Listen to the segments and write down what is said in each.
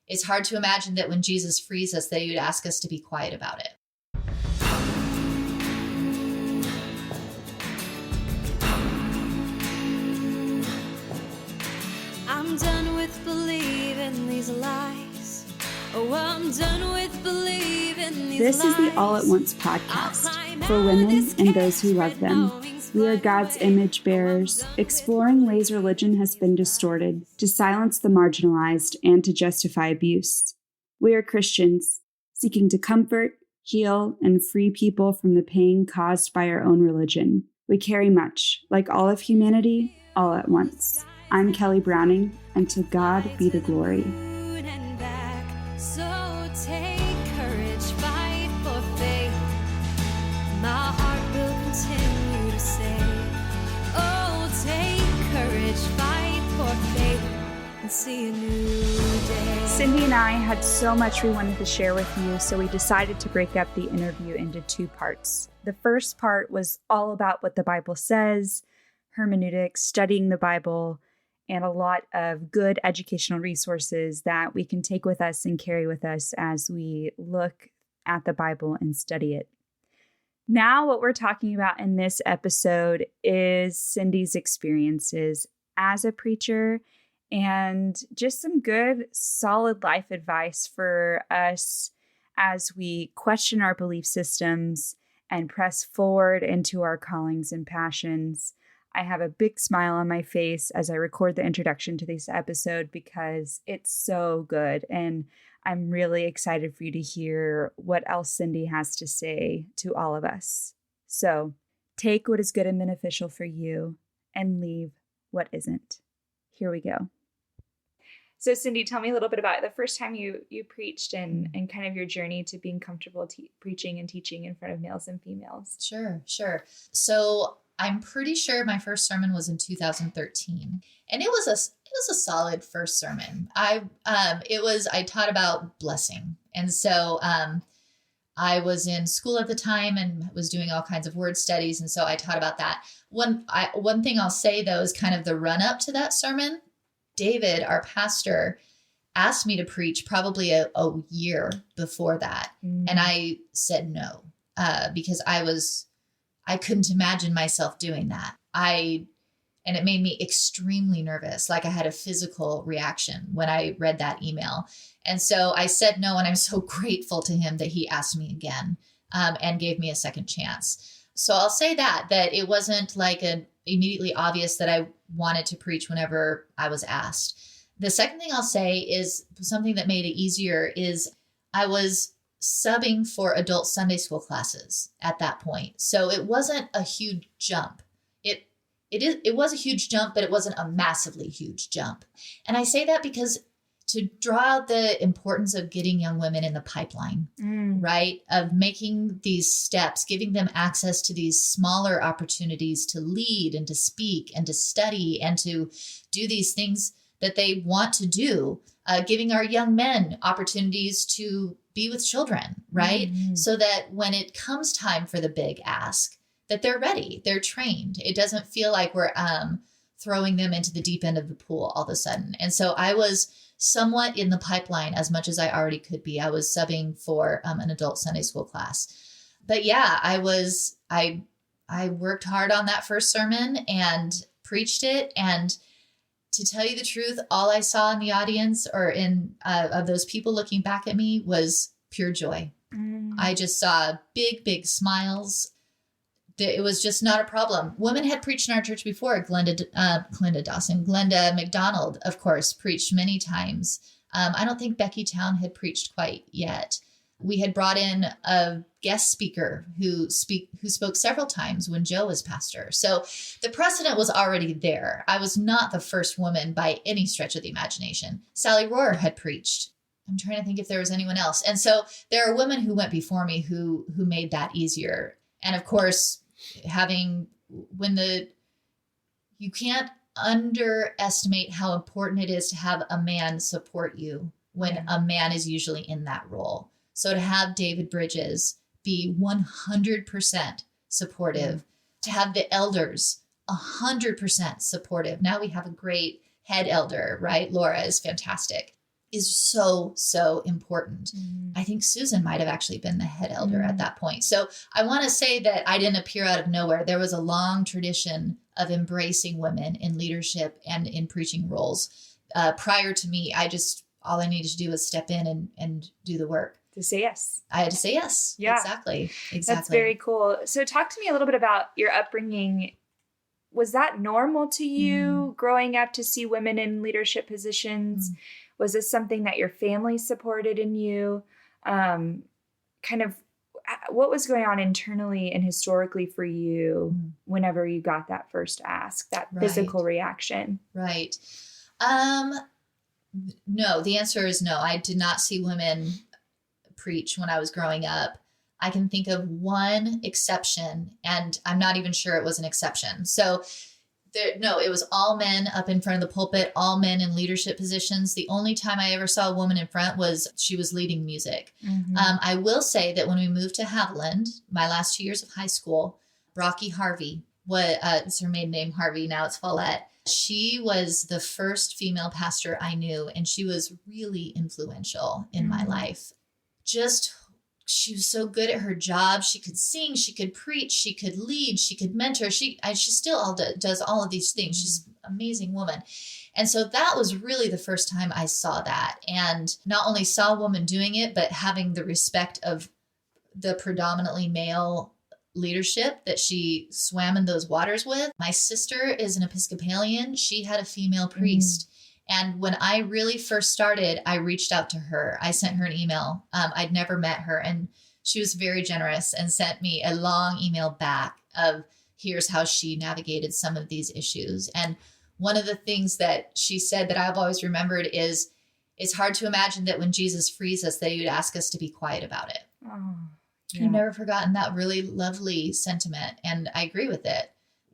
it's hard to imagine that when Jesus frees us, that he would ask us to be quiet about it. I'm done with believing these lies. Oh, I'm done with believing these This lies. is the All at Once podcast for women and those who love them. We are God's image bearers. Exploring ways religion has been distorted to silence the marginalized and to justify abuse. We are Christians, seeking to comfort, heal, and free people from the pain caused by our own religion. We carry much, like all of humanity, all at once. I'm Kelly Browning, and to God be the glory. So take courage, fight for faith. My heart will continue to say, oh, take courage, fight for faith, and see a new day. Cindy and I had so much we wanted to share with you, so we decided to break up the interview into two parts. The first part was all about what the Bible says, hermeneutics, studying the Bible, and a lot of good educational resources that we can take with us and carry with us as we look at the Bible and study it. Now, what we're talking about in this episode is Cindy's experiences as a preacher and just some good, solid life advice for us as we question our belief systems and press forward into our callings and passions. I have a big smile on my face as I record the introduction to this episode because it's so good, and I'm really excited for you to hear what else Cindy has to say to all of us. So take what is good and beneficial for you and leave what isn't. Here we go. So Cindy, tell me a little bit about the first time you preached and kind of your journey to being comfortable preaching and teaching in front of males and females. Sure. So I'm pretty sure my first sermon was in 2013, and it was a solid first sermon. I taught about blessing, and so I was in school at the time and was doing all kinds of word studies, and so I taught about that. One thing I'll say though is kind of the run up to that sermon. David, our pastor, asked me to preach probably a year before that, and I said no because I couldn't imagine myself doing that. And it made me extremely nervous. Like I had a physical reaction when I read that email. And so I said no, and I'm so grateful to him that he asked me again and gave me a second chance. So I'll say that it wasn't like immediately obvious that I wanted to preach whenever I was asked. The second thing I'll say is something that made it easier is I was subbing for adult Sunday school classes at that point. So it wasn't a huge jump. It was a huge jump, but it wasn't a massively huge jump. And I say that because to draw out the importance of getting young women in the pipeline, right? Of making these steps, giving them access to these smaller opportunities to lead and to speak and to study and to do these things that they want to do, giving our young men opportunities to be with children, right? So that when it comes time for the big ask, that they're ready, they're trained. It doesn't feel like we're throwing them into the deep end of the pool all of a sudden. And so I was somewhat in the pipeline as much as I already could be. I was subbing for an adult Sunday school class. But yeah, I worked hard on that first sermon and preached it. And to tell you the truth, all I saw in the audience or of those people looking back at me was pure joy. I just saw big smiles. It was just not a problem. Women had preached in our church before. Glenda McDonald, of course, preached many times. I don't think Becky Town had preached quite yet. We had brought in a guest speaker who spoke several times when Joe was pastor. So the precedent was already there. I was not the first woman by any stretch of the imagination. Sally Rohr had preached. I'm trying to think if there was anyone else. And so there are women who went before me who made that easier. And of course, you can't underestimate how important it is to have a man support you when a man is usually in that role. So to have David Bridges be 100% supportive, to have the elders 100% supportive. Now we have a great head elder, right? Laura is fantastic. is so, so important. I think Susan might have actually been the head elder at that point. So I want to say that I didn't appear out of nowhere. There was a long tradition of embracing women in leadership and in preaching roles. Prior to me, all I needed to do was step in and do the work. To say yes. I had to say yes. Yeah. Exactly. That's very cool. So talk to me a little bit about your upbringing. Was that normal to you growing up to see women in leadership positions? Was this something that your family supported in you? Kind of what was going on internally and historically for you whenever you got that first ask, that physical reaction? Right. No, the answer is no. I did not see women preach when I was growing up. I can think of one exception, and I'm not even sure it was an exception. So it was all men up in front of the pulpit, all men in leadership positions. The only time I ever saw a woman in front was she was leading music. I will say that when we moved to Haviland, my last 2 years of high school, Brocky Harvey, it's her maiden name, Harvey, now it's Follette. She was the first female pastor I knew, and she was really influential in my life. She was so good at her job. She could sing, she could preach, she could lead, she could mentor. She still does all of these things. She's an amazing woman. And so that was really the first time I saw that. And not only saw a woman doing it, but having the respect of the predominantly male leadership that she swam in those waters with. My sister is an Episcopalian. She had a female priest. And when I really first started, I reached out to her. I sent her an email. I'd never met her, and she was very generous and sent me a long email back of here's how she navigated some of these issues. And one of the things that she said that I've always remembered is it's hard to imagine that when Jesus frees us, that he would ask us to be quiet about it. Oh, yeah. I've never forgotten that really lovely sentiment. And I agree with it.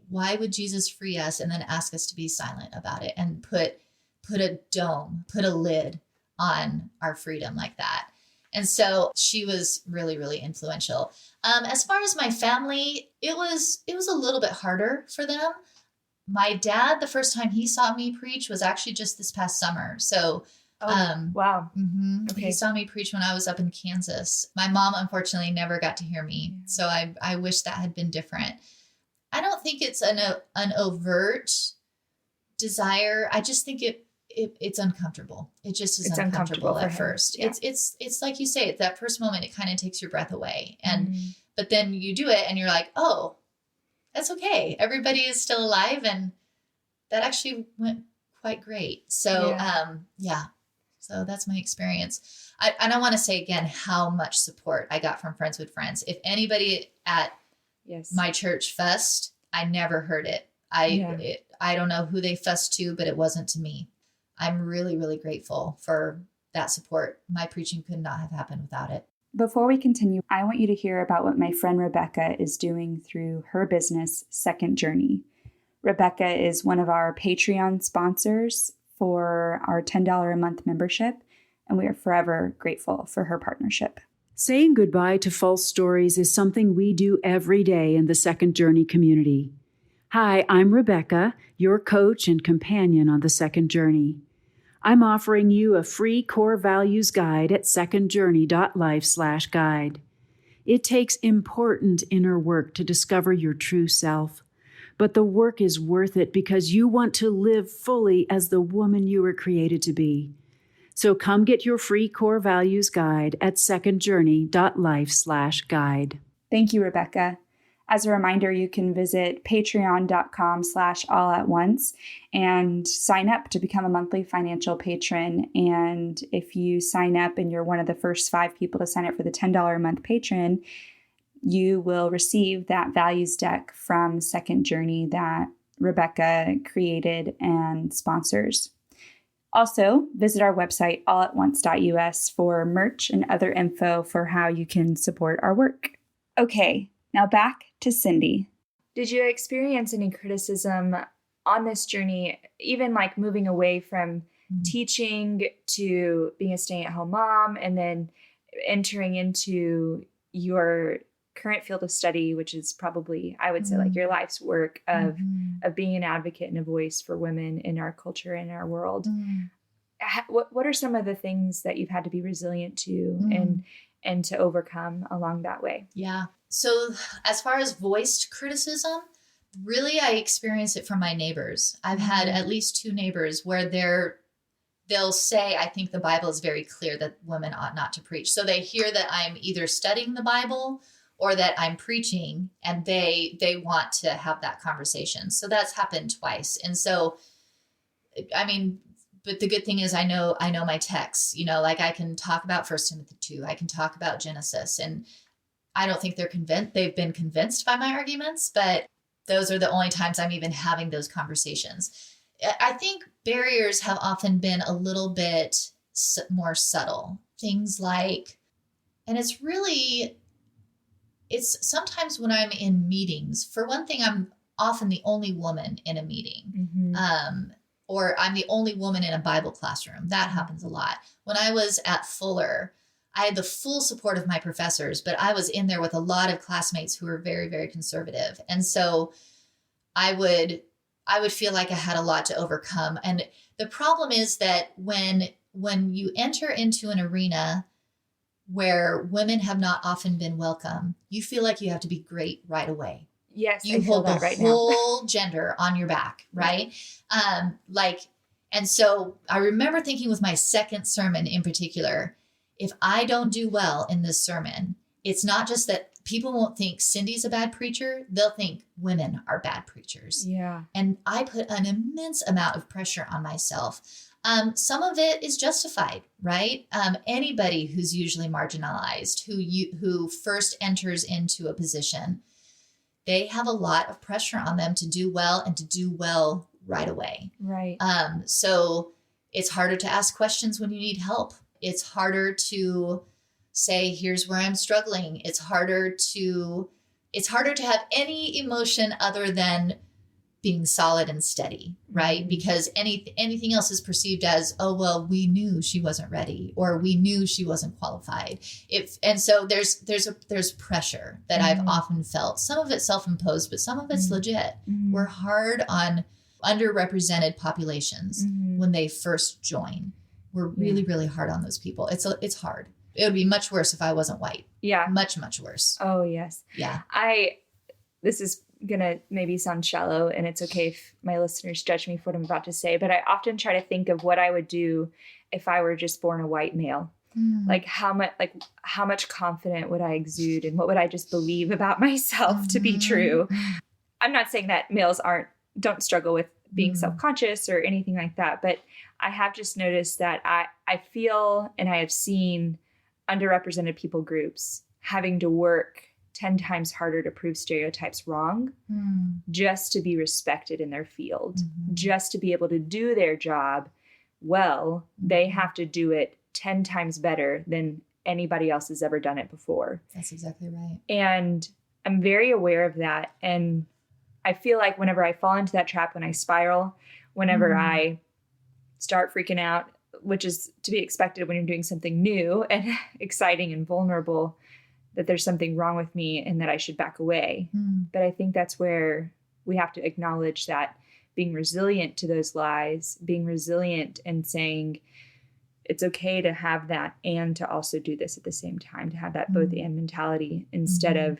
Why would Jesus free us and then ask us to be silent about it and put a lid on our freedom like that? And so she was really, really influential. As far as my family, it was a little bit harder for them. My dad, the first time he saw me preach was actually just this past summer. So, wow. Okay. He saw me preach when I was up in Kansas. My mom, unfortunately, never got to hear me. So I wish that had been different. I don't think it's an overt desire. I just think it's uncomfortable. It just is uncomfortable at first. Yeah. It's like you say, at that first moment, it kind of takes your breath away. And, but then you do it and you're like, oh, that's okay. Everybody is still alive. And that actually went quite great. So, so that's my experience. And I want to say again, how much support I got from Friends with Friends. If anybody at my church fussed, I never heard it. I don't know who they fussed to, but it wasn't to me. I'm really, really grateful for that support. My preaching could not have happened without it. Before we continue, I want you to hear about what my friend Rebecca is doing through her business, Second Journey. Rebecca is one of our Patreon sponsors for our $10 a month membership, and we are forever grateful for her partnership. Saying goodbye to false stories is something we do every day in the Second Journey community. Hi, I'm Rebecca, your coach and companion on the Second Journey. I'm offering you a free core values guide at secondjourney.life/guide. It takes important inner work to discover your true self, but the work is worth it because you want to live fully as the woman you were created to be. So come get your free core values guide at secondjourney.life/guide. Thank you, Rebecca. As a reminder, you can visit patreon.com/allatonce and sign up to become a monthly financial patron. And if you sign up and you're one of the first 5 people to sign up for the $10 a month patron, you will receive that values deck from Second Journey that Rebecca created and sponsors. Also, visit our website, allatonce.us, for merch and other info for how you can support our work. Okay, now back to Cindy. Did you experience any criticism on this journey, even like moving away from teaching to being a stay-at-home mom and then entering into your current field of study, which is probably, I would say, like your life's work of being an advocate and a voice for women in our culture and our world? what are some of the things that you've had to be resilient to and to overcome along that way? Yeah. So as far as voiced criticism, really, I experience it from my neighbors. I've had at least 2 neighbors where they'll say, I think the Bible is very clear that women ought not to preach. So they hear that I'm either studying the Bible or that I'm preaching, and they want to have that conversation. So that's happened twice. And so, I mean, but the good thing is I know my texts, like I can talk about 1 Timothy 2, I can talk about Genesis, and I don't think they've been convinced by my arguments, but those are the only times I'm even having those conversations. I think barriers have often been a little bit more subtle. Things like, and it's sometimes when I'm in meetings, for one thing, I'm often the only woman in a meeting. Or I'm the only woman in a Bible classroom. That happens a lot. When I was at Fuller, I had the full support of my professors, but I was in there with a lot of classmates who were very, very conservative. And so I would feel like I had a lot to overcome. And the problem is that when you enter into an arena where women have not often been welcome, you feel like you have to be great right away. Yes, you hold the whole gender on your back, right? And so I remember thinking with my second sermon in particular, if I don't do well in this sermon, it's not just that people won't think Cindy's a bad preacher, they'll think women are bad preachers. Yeah. And I put an immense amount of pressure on myself. Some of it is justified, right? Anybody who's usually marginalized, who first enters into a position, they have a lot of pressure on them to do well and to do well right away. Right. So it's harder to ask questions when you need help. It's harder to say, here's where I'm struggling. It's harder to have any emotion other than being solid and steady, right? Because anything else is perceived as, oh, well, we knew she wasn't ready, or we knew she wasn't qualified. And so there's pressure that I've often felt. Some of it's self-imposed, but some of it's legit. We're hard on underrepresented populations when they first join. We're really, really hard on those people. It's hard. It would be much worse if I wasn't white. Yeah. Much, much worse. Oh, yes. Yeah. This is going to maybe sound shallow, and it's okay if my listeners judge me for what I'm about to say, but I often try to think of what I would do if I were just born a white male. Like how much confident would I exude, and what would I just believe about myself to be true? I'm not saying that males don't struggle with being self-conscious or anything like that, but I have just noticed that I feel, and I have seen underrepresented people groups having to work 10 times harder to prove stereotypes wrong just to be respected in their field, just to be able to do their job well. They have to do it 10 times better than anybody else has ever done it before. That's exactly right. And I'm very aware of that. And I feel like whenever I fall into that trap, when I spiral, whenever I start freaking out, which is to be expected when you're doing something new and exciting and vulnerable, that there's something wrong with me and that I should back away. But I think that's where we have to acknowledge that being resilient to those lies, being resilient and saying it's okay to have that and to also do this at the same time, to have that both and mentality, instead of,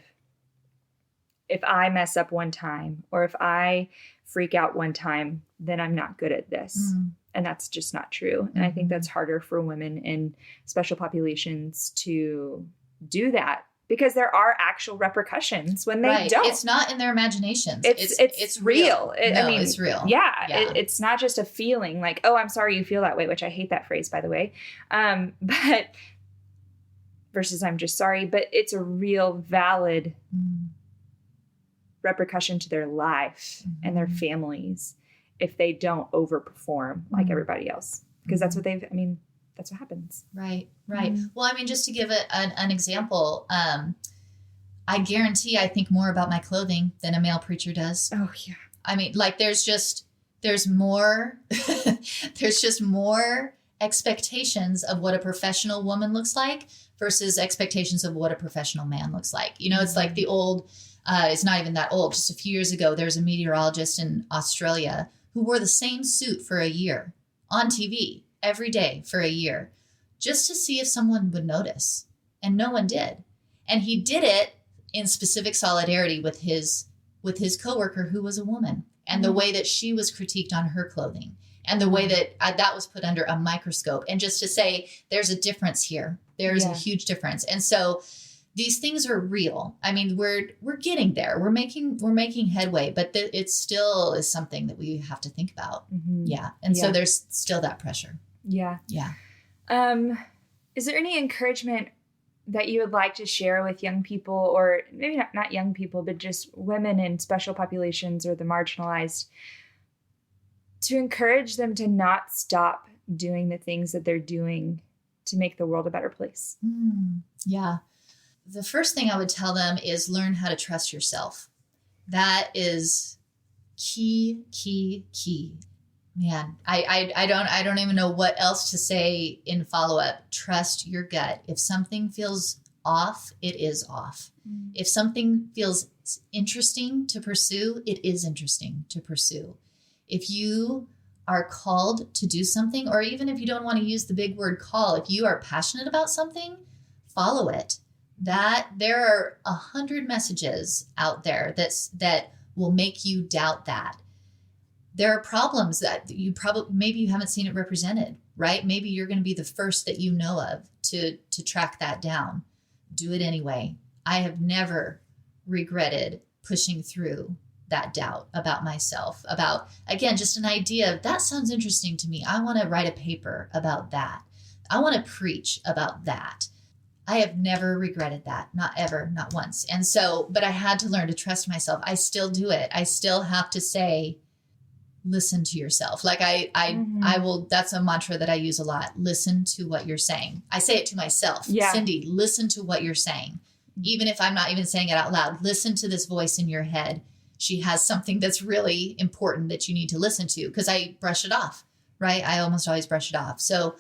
if I mess up one time or if I freak out one time, then I'm not good at this. And that's just not true. And I think that's harder for women in special populations to do that, because there are actual repercussions when they don't. It's not in their imaginations. It's real. It's real. Yeah. It's not just a feeling like, oh, I'm sorry you feel that way, which I hate that phrase, by the way. But versus I'm just sorry, but it's a real valid repercussion to their life and their families if they don't overperform like everybody else, because that's what that's what happens. Right. Well, just to give an example, I guarantee I think more about my clothing than a male preacher does. Oh yeah. There's more, there's just more expectations of what a professional woman looks like versus expectations of what a professional man looks like. It's like the old, it's not even that old. Just a few years ago, there's a meteorologist in Australia who wore the same suit for a year on TV. every day for a year just to see if someone would notice. And no one did. And he did it in specific solidarity with his coworker who was a woman, and the way that she was critiqued on her clothing, and the way that that was put under a microscope, and just to say there's a difference here. There's a huge difference. And so these things are real. I mean, we're getting there. We're making headway, but it still is something that we have to think about. Yeah. And so there's still that pressure. Yeah. Yeah. Is there any encouragement that you would like to share with young people, or maybe not young people, but just women in special populations or the marginalized, to encourage them to not stop doing the things that they're doing to make the world a better place? Yeah. The first thing I would tell them is learn how to trust yourself. That is key. Man, I don't even know what else to say in follow-up. Trust your gut. If something feels off, it is off. If something feels interesting to pursue, it is interesting to pursue. If you are called to do something, or even if you don't want to use the big word call, if you are passionate about something, follow it. That there are 100 messages out there that will make you doubt that. There are problems that maybe you haven't seen it represented, right? Maybe you're going to be the first that you know of to track that down. Do it anyway. I have never regretted pushing through that doubt about myself, about, again, just an idea of that sounds interesting to me. I want to write a paper about that. I want to preach about that. I have never regretted that. Not ever, not once. And so, but I had to learn to trust myself. I still do it. I still have to say, listen to yourself. Like I will, that's a mantra that I use a lot. Listen to what you're saying. I say it to myself. Yeah. Cindy, listen to what you're saying. Even if I'm not even saying it out loud, listen to this voice in your head. She has something that's really important that you need to listen to, because I brush it off, right? I almost always brush it off. So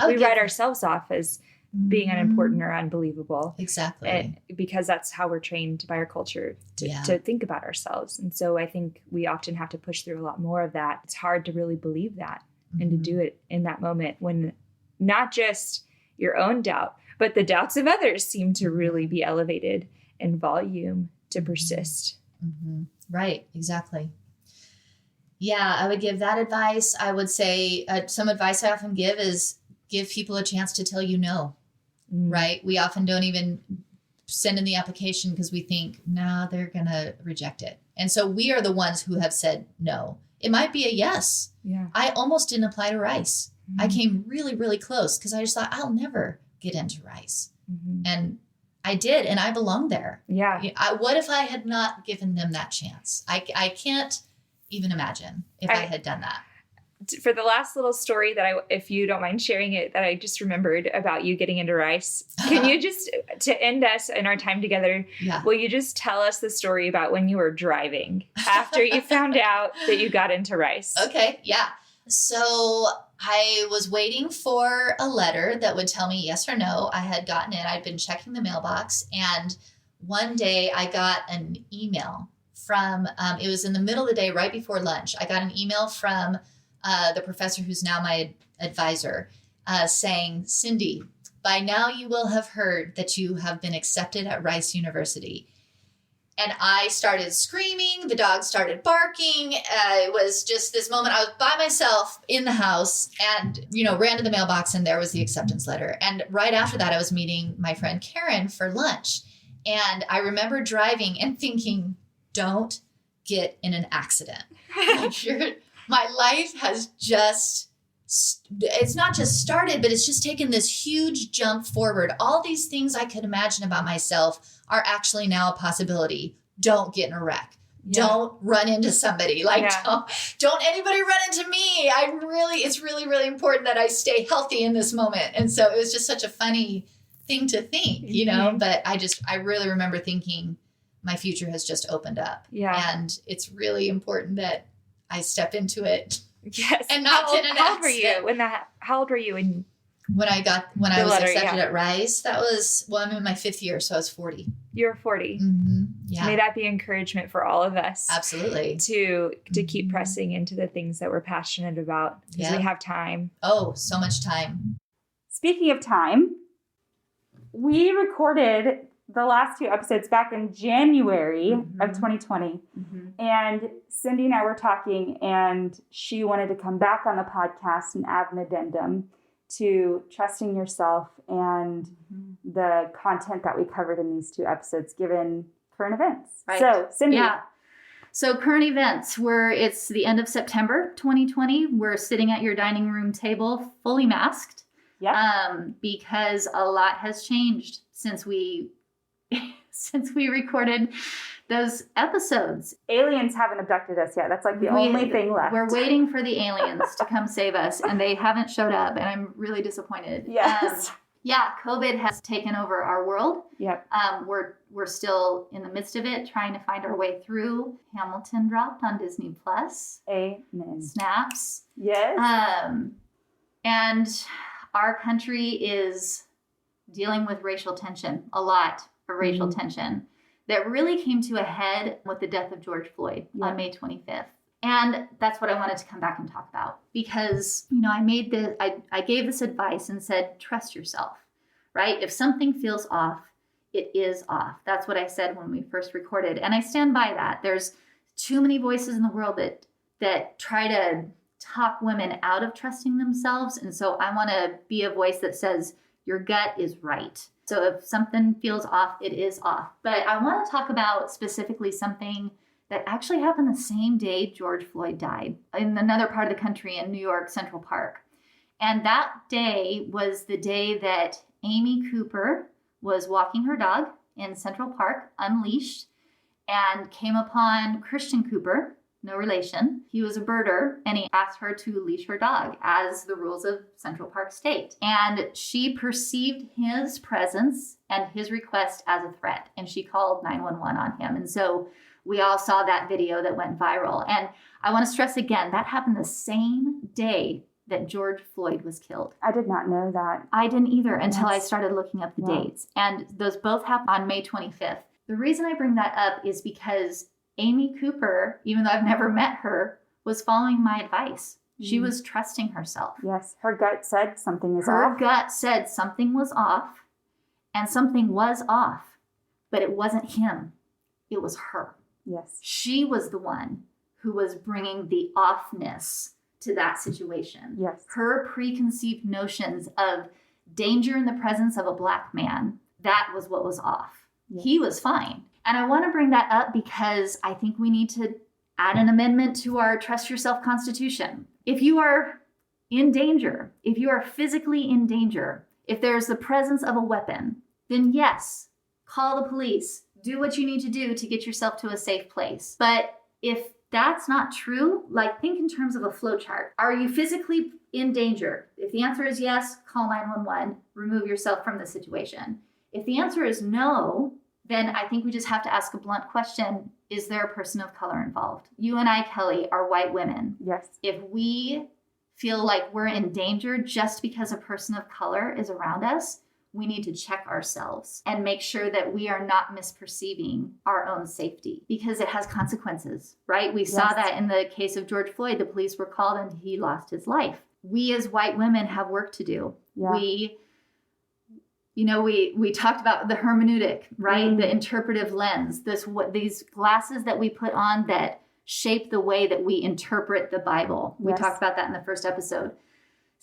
we write ourselves off as being unimportant or unbelievable. Exactly. And because that's how we're trained by our culture to think about ourselves. And so I think we often have to push through a lot more of that. It's hard to really believe that and to do it in that moment when not just your own doubt, but the doubts of others seem to really be elevated in volume to persist. Right. Exactly. Yeah. I would give that advice. I would say some advice I often give is give people a chance to tell you no. Right. We often don't even send in the application because we think, no, they're going to reject it. And so we are the ones who have said no. It might be a yes. Yeah. I almost didn't apply to Rice. I came really, really close because I just thought I'll never get into Rice. And I did. And I belong there. Yeah. What if I had not given them that chance? I can't even imagine if I had done that. For the last little story that if you don't mind sharing it, that I just remembered about you getting into Rice, can you just, to end us in our time together, will you just tell us the story about when you were driving after you found out that you got into Rice? Okay. Yeah. So I was waiting for a letter that would tell me yes or no. I had gotten it. I'd been checking the mailbox, and one day I got an email from, it was in the middle of the day, right before lunch. I got an email from the professor who's now my advisor, saying, Cindy, by now you will have heard that you have been accepted at Rice University. And I started screaming. The dog started barking. It was just this moment. I was by myself in the house and, ran to the mailbox, and there was the acceptance letter. And right after that, I was meeting my friend Karen for lunch. And I remember driving and thinking, don't get in an accident. My life has it's not just started, but it's just taken this huge jump forward. All these things I could imagine about myself are actually now a possibility. Don't get in a wreck. Yeah. Don't run into somebody. Don't anybody run into me. It's really, really important that I stay healthy in this moment. And so it was just such a funny thing to think, but I really remember thinking my future has just opened up. Yeah. And it's really important that I step into it. Yes. And not get an accident. How old were you when When I The was letter, accepted yeah. at Rice, that was, well, I'm in my 5th year, so I was 40. You're 40. Mm-hmm. Yeah. May that be encouragement for all of us. Absolutely. To keep pressing into the things that we're passionate about because we have time. Oh, so much time. Speaking of time, we recorded the last 2 episodes back in January of 2020. And Cindy and I were talking, and she wanted to come back on the podcast and add an addendum to trusting yourself and the content that we covered in these 2 episodes, given current events. Right. So, Cindy. Yeah. So current events, it's the end of September 2020. We're sitting at your dining room table fully masked. Yeah. Because a lot has changed since we recorded those episodes. Aliens haven't abducted us yet. That's like the only thing left. We're waiting for the aliens to come save us, and they haven't showed up, and I'm really disappointed. Yes. COVID has taken over our world. Yep. We're still in the midst of it, trying to find our way through. Hamilton dropped on Disney Plus. Amen. Snaps. Yes. And our country is dealing with racial tension, a lot of racial tension that really came to a head with the death of George Floyd on May 25th. And that's what I wanted to come back and talk about because, I gave this advice and said, trust yourself, right? If something feels off, it is off. That's what I said when we first recorded. And I stand by that. There's too many voices in the world that try to talk women out of trusting themselves. And so I want to be a voice that says, your gut is right. So if something feels off, it is off. But I want to talk about specifically something that actually happened the same day George Floyd died in another part of the country in New York, Central Park. And that day was the day that Amy Cooper was walking her dog in Central Park, unleashed, and came upon Christian Cooper, no relation. He was a birder, and he asked her to leash her dog as the rules of Central Park state. And she perceived his presence and his request as a threat, and she called 911 on him. And so we all saw that video that went viral. And I want to stress again, that happened the same day that George Floyd was killed. I did not know that. I didn't either until I started looking up the dates. And those both happened on May 25th. The reason I bring that up is because Amy Cooper, even though I've never met her, was following my advice. She was trusting herself. Yes, her gut said something is off. Her gut said something was off, and something was off, but it wasn't him. It was her. Yes. She was the one who was bringing the offness to that situation. Yes. Her preconceived notions of danger in the presence of a Black man, that was what was off. Yes. He was fine. And I want to bring that up because I think we need to add an amendment to our Trust Yourself Constitution. If you are in danger, if you are physically in danger, if there's the presence of a weapon, then yes, call the police. Do what you need to do to get yourself to a safe place. But if that's not true, think in terms of a flow chart. Are you physically in danger? If the answer is yes, call 911, remove yourself from the situation. If the answer is no, then I think we just have to ask a blunt question. Is there a person of color involved? You and I, Kelly, are white women. Yes. If we feel like we're in danger just because a person of color is around us, we need to check ourselves and make sure that we are not misperceiving our own safety because it has consequences, right? We saw that in the case of George Floyd. The police were called and he lost his life. We as white women have work to do. Yeah. We talked about the hermeneutic, right? The interpretive lens, these glasses that we put on that shape the way that we interpret the Bible. We talked about that in the first episode.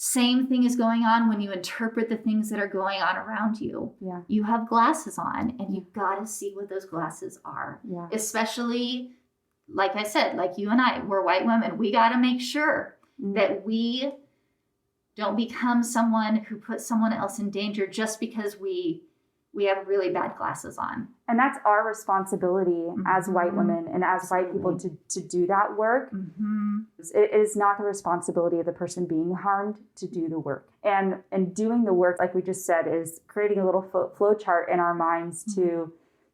Same thing is going on when you interpret the things that are going on around you. Yeah. You have glasses on and you've got to see what those glasses are. Yeah. Especially, like I said, like you and I, we're white women. We got to make sure that we don't become someone who puts someone else in danger just because we have really bad glasses on. And that's our responsibility as white women and as white people to do that work. It is not the responsibility of the person being harmed to do the work. And doing the work, like we just said, is creating a little flow chart in our minds to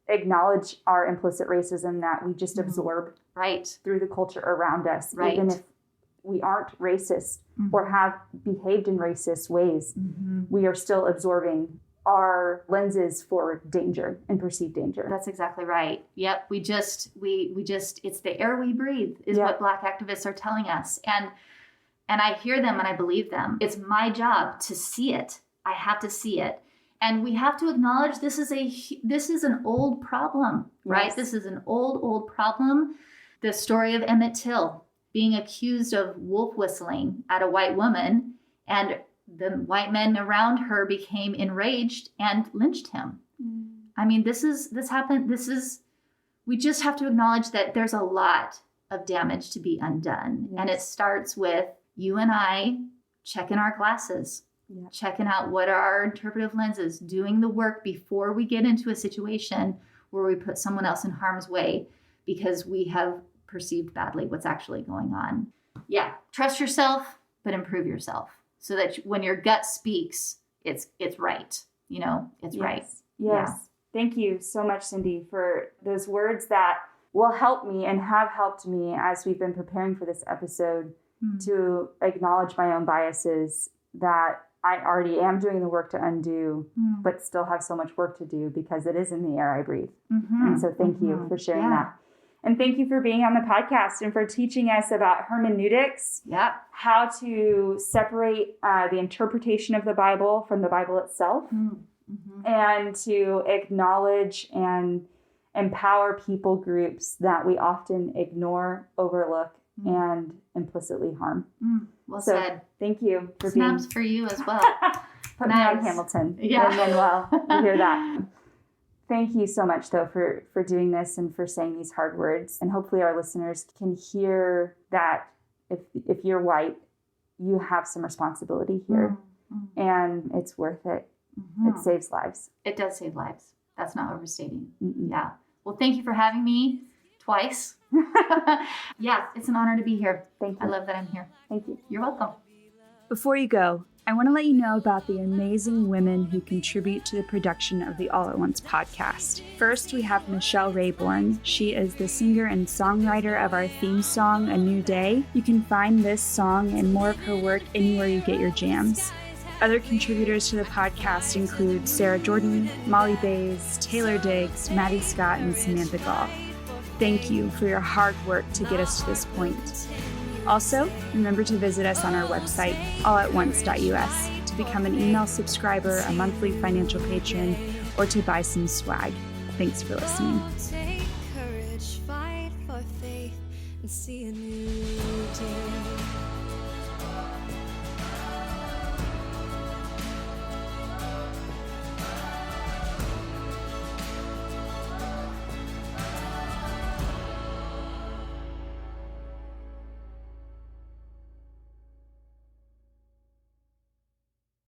acknowledge our implicit racism that we just absorb right through the culture around us. Right. Even if we aren't racist or have behaved in racist ways, we are still absorbing our lenses for danger and perceived danger. That's exactly right. Yep. We just, it's the air we breathe is what Black activists are telling us. And I hear them and I believe them. It's my job to see it. I have to see it. And we have to acknowledge this is an old problem, right? Yes. This is an old problem. The story of Emmett Till being accused of wolf whistling at a white woman, and the white men around her became enraged and lynched him. I mean, this happened. We just have to acknowledge that there's a lot of damage to be undone. And it starts with you and I checking our glasses, checking out what are our interpretive lenses, doing the work before we get into a situation where we put someone else in harm's way because we have perceived badly what's actually going on. Yeah. Trust yourself, but improve yourself so that when your gut speaks, it's right. It's right. Yes. Yeah. Thank you so much, Cindy, for those words that will help me and have helped me as we've been preparing for this episode to acknowledge my own biases that I already am doing the work to undo, but still have so much work to do because it is in the air I breathe. And so thank you for sharing that. And thank you for being on the podcast and for teaching us about hermeneutics, how to separate the interpretation of the Bible from the Bible itself, and to acknowledge and empower people groups that we often ignore, overlook, and implicitly harm. Well said. Thank you for Snaps for you as well. Put me on Hamilton. Yeah. And Manuel, you hear that. Thank you so much, though, for doing this and for saying these hard words. And hopefully our listeners can hear that if you're white, you have some responsibility here. And it's worth it. It saves lives. It does save lives. That's not overstating. Yeah. Well, thank you for having me twice. Yeah, it's an honor to be here. Thank you. I love that I'm here. Thank you. You're welcome. Before you go, I want to let you know about the amazing women who contribute to the production of the All at Once podcast. First, we have Michelle Rayborn. She is the singer and songwriter of our theme song, A New Day. You can find this song and more of her work anywhere you get your jams. Other contributors to the podcast include Sarah Jordan, Molly Bays, Taylor Diggs, Maddie Scott, and Samantha Goff. Thank you for your hard work to get us to this point. Also, remember to visit us on our website, allatOnce.us, to become an email subscriber, a monthly financial patron, or to buy some swag. Thanks for listening.